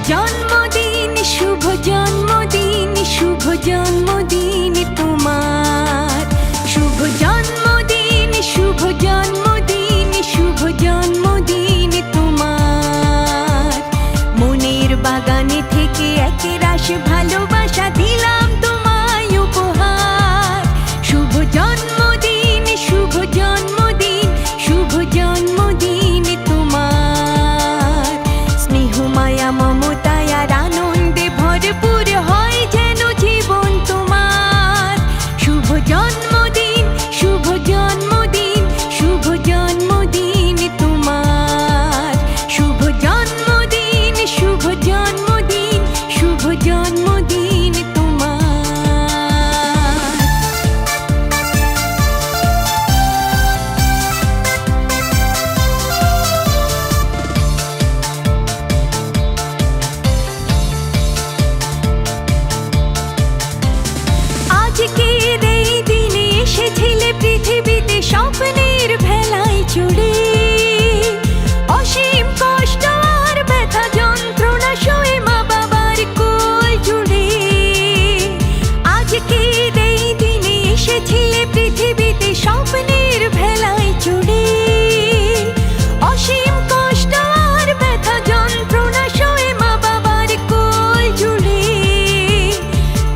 জন্মদিন শুভ জন্মদিন শুভ জন্মদিন তোমার শুভ জন্মদিন শুভ জন্মদিন শুভ জন্মদিন তোমার মনের বাগানে থেকে একরাশ ভালোবাসা দিলাম তোমায় উপহার শুভ জন্মদিন শুভ জন্মদিন শুভ জন্মদিন তোমার স্নেহ মায়া মমতায় আর আনন্দে ভরপুর হয় যেন জীবন তোমার শুভ জন্মদিন শুভ জন্মদিন শুভ জন্মদিন তোমার শুভ জন্মদিন শুভ জন্মদিন শুভ জন্মদিন তোমার আজকের এই দিনে এসেছিলে পৃথিবীতে স্বপ্নের ভেলায় চড়ে অসীম কষ্ট আর ব্যথা যন্ত্রণা সয়ে মা বাবার কোল জুড়ে আজকের এই দিনে এসেছিলে পৃথিবীতে স্বপ্নের ভেলায় চড়ে অসীম কষ্ট আর ব্যথা যন্ত্রণা সয়ে মা বাবার কোল জুড়ে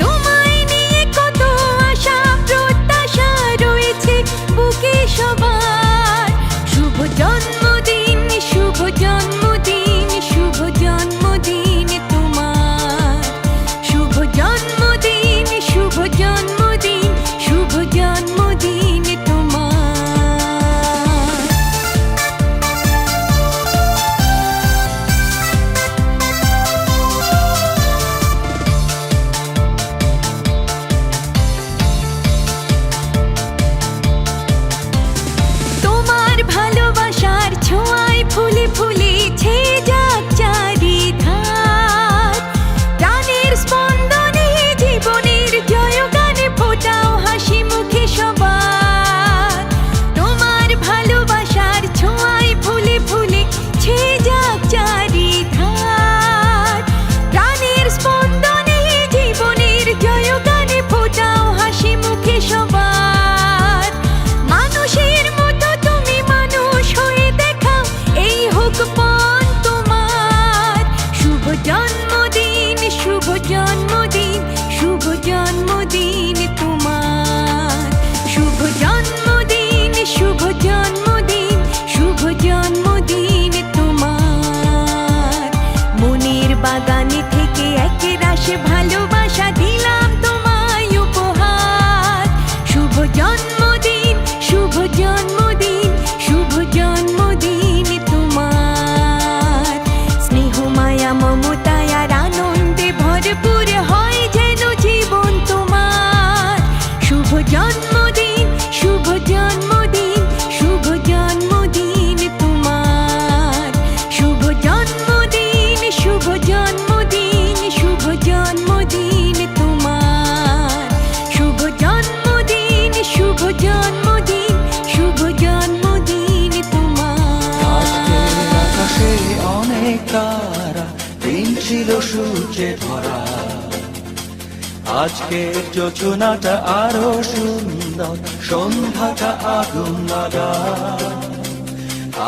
তোমায় নিয়ে কত আশা প্রত্যাশা রয়েছে বুকে সবার শুভ জন্মদিন শুভ জন্মদিন শুভ জন্মদিন তোমার শুভ জন্মদিন শুভ জন্মদিন শুভ জন্মদিন তোমার তোমার ভালোবাসার ছোঁয়ায় ফুলে ফুলেছে যাক চারিধার প্রাণের স্পন্দনে জীবনের জয়গানে ফোটাও হাসি মুখে সবার তোমার ভালোবাসার ছোঁয়ায় ফুলে ফুলেছে যাক চারিধার প্রাণের স্পন্দনে জীবনের জয়গানে ফোটাও হাসি মুখে সবার মানুষের মতো তুমি মানুষ হয়ে দেখাও এই হোক পণ তোমার শুভ জন্মদিন শুভ জন্মদিন শুভ জন্মদিন তোমার শুভ জন্মদিন শুভ জন্মদিন শুভ জন্মদিন তোমার মনের বাগানে থেকে একরাশ ভালোবাসা দিলাম তোমায় উপহার শুভ জন্মদিন শুভ জন্মদিন শুভ জন্মদিন তোমার স্নেহ মায়া মমতায় আর আনন্দে ভরপুর হয় যেন জীবন তোমার শুভ জন্মদিন শুভ জন্মদিন শুভ জন্মদিন তোমার শুভ জন্মদিন শুভ জন্মদিন শুভ জন্মদিন তোমার শুভ জন্মদিন শুভ জন্মদিন শুভ জন্মদিন তোমার আজকের আকাশে অনেক তারা দিন ছিল সূর্যে ভরা আজকের যোজনাটা আরো সুন্দর সন্ধ্যাটা আগুন লাগা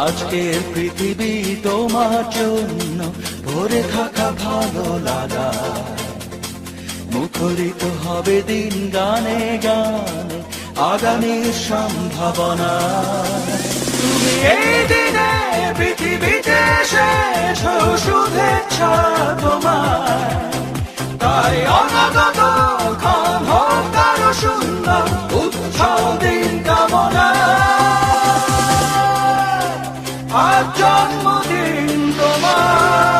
আজকের পৃথিবী তোমার জন্য ভরে থাকা ভালো লাগা মুখরিত হবে দিন গানে গানে আগামীর সম্ভাবনা তুমি এই দিনে পৃথিবীতে শেষ শুভেচ্ছা তোমার তাই অনাগত ক্ষণ হোক আরো সুন্দর উৎসব দিন কামনা আজ জন্মদিন তোমার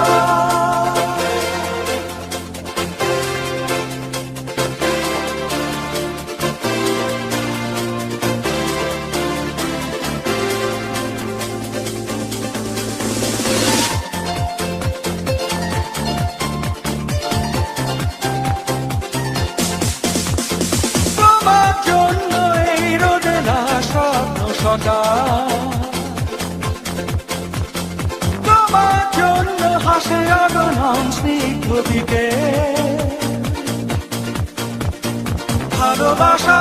সকাল তোমার জন্য ভাসে অগণন স্নিগ্ধ দিকে ভালোবাসা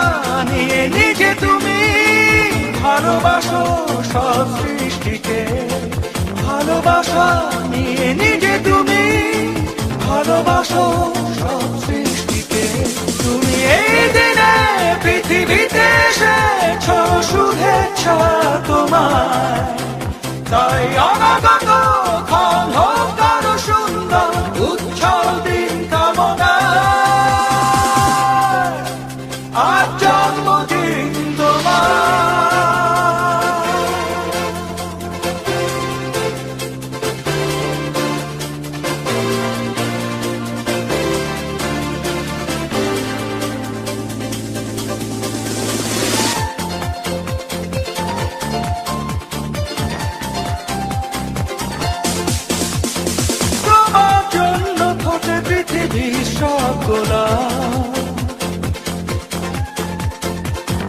নিয়ে নিজে তুমি ভালোবাসো সব সৃষ্টিকে ভালোবাসা নিয়ে নিজে তুমি ভালোবাসো সব সৃষ্টিকে তুমি এই দিনে পৃথিবীতে এসেছ শুভেচ্ছা তোমার তাই অনাগত ক্ষণ হোক আরো সুন্দর উজ্জ্বল দিন কামনা আজ জন্মদিন তোমার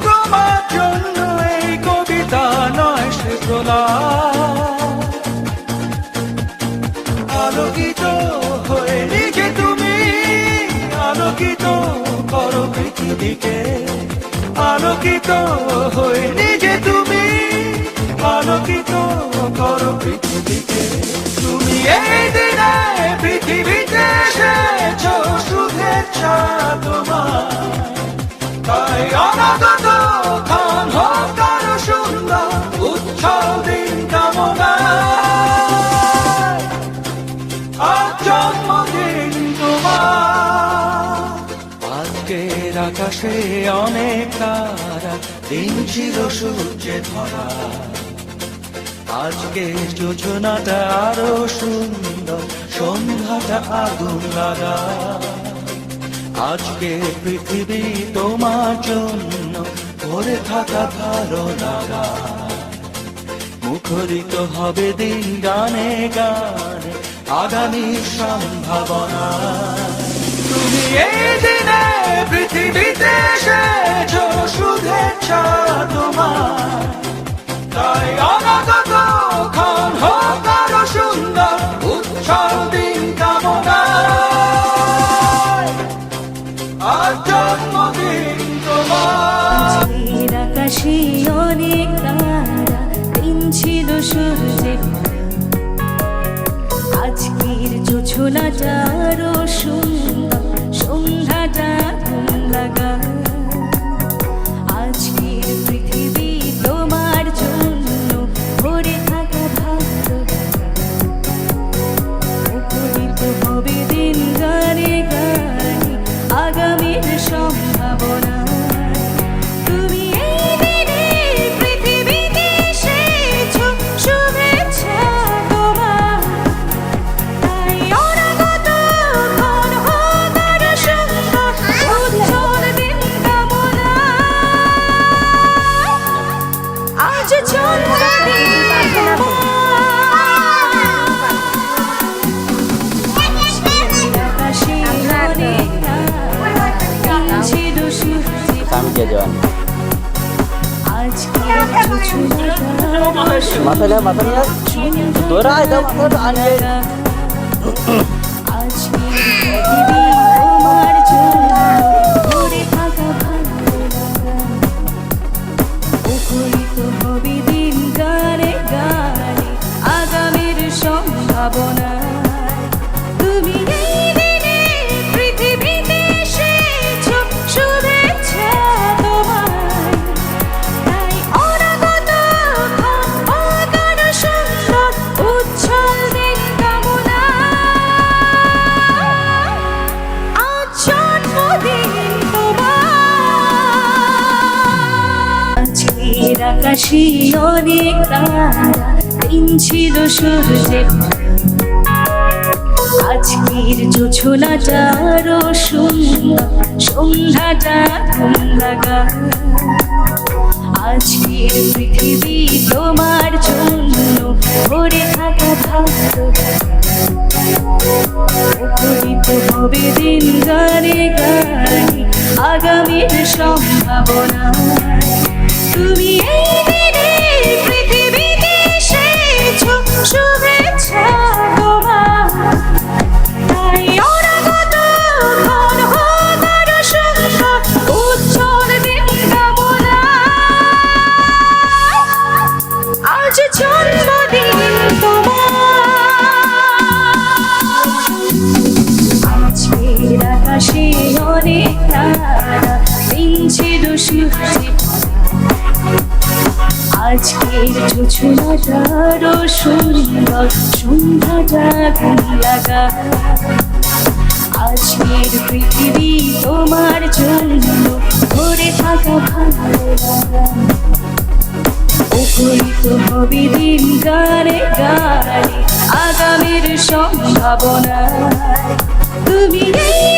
তোমার জন্য এই কবিতা নয় সে আলোকিত হয়ে নিজে তুমি আলোকিত করো পৃথিবীকে আলোকিত হয়ে নিজে তুমি আলোকিত করো পৃথিবীকে তুমি এই দিনে পৃথিবীতে এসেছ শুভেচ্ছা তোমার তাই অনাগত ক্ষণ হোক আরো সুন্দর উজ্জ্বল দিন কামনা আজ জন্মদিন তোমার আজকের আকাশে অনেক তারা দিন ছিল সূর্যে ধরা আজকে যোজনাটা আরো সুন্দর সন্ধ্যাটা আগুন লাগা আজকে পৃথিবী তোমার জন্য ভরে থাকা ভালো লাগা মুখরিত হবে দিন গানে গানে আগামী সম্ভাবনা তুমি এই দিনে পৃথিবীতে এসেছ শুভেচ্ছা তোমার তাই অনাগত ক্ষণ হোক আরো সুন্দর উজ্জ্বল দিন কামনা আজ জন্মদিন তোমার আকাশে অনেক তারা দিন ছিল সূর্যে আজকের জোছনাটা আরো সুন্দর সন্ধ্যাটা ঘুম লাগা আজকের পৃথিবী তোমার জন্য ভরে থাকা ভালো মুখরিত হবে দিন গানে গানে আগামীর সম্ভাবনা তুমি এই দিনে পৃথিবীতে এসেছ শুভেচ্ছা তোমার তাই অনাগত ক্ষণ হোক আরো সুন্দর উজ্জ্বল দিন কামনা আজ জন্মদিন তোমার আকাশে অনেক তারা দিন ছিল সূর্যে আমি কে জওয়ান আজকে জোছনাটা মাথা নিয়ে তোরা এটা মাথা আনবে আজকে পৃথিবী তোমার জন্য ভরে থাকা ভালো লাগা মুখরিত হবে দিন গানে গানে আগামীর সম্ভাবনা তুমি এই দিনে পৃথিবীতে এসেছ শুভেচ্ছা তোমার তাই অনাগত ক্ষণ হোক আরো সুন্দর উজ্জ্বল দিন কামনা আজ জন্মদিন তোমার আজকের আকাশে অনেক তারা দিন ছিল সূর্যে আজকের জোছনাটা আরো সুন্দর সন্ধ্যাটা ঘুম লাগা আজকের পৃথিবী তোমার জন্য ভরে থাকা ভালো মুখরিত হবে দিন গানে গানে আগামীর সম্ভাবনা তুমি এই দিনে পৃথিবীতে এসেছ শুভেচ্ছা তোমার জোছনাটারও সুন্দর সন্ধ্যাটা লাগা আজকের পৃথিবী তোমার জন্য ভরে থাকা ভালো লাগা মুখরিত হবে দিন গানে গানে আগামীর সম্ভাবনা তুমি এই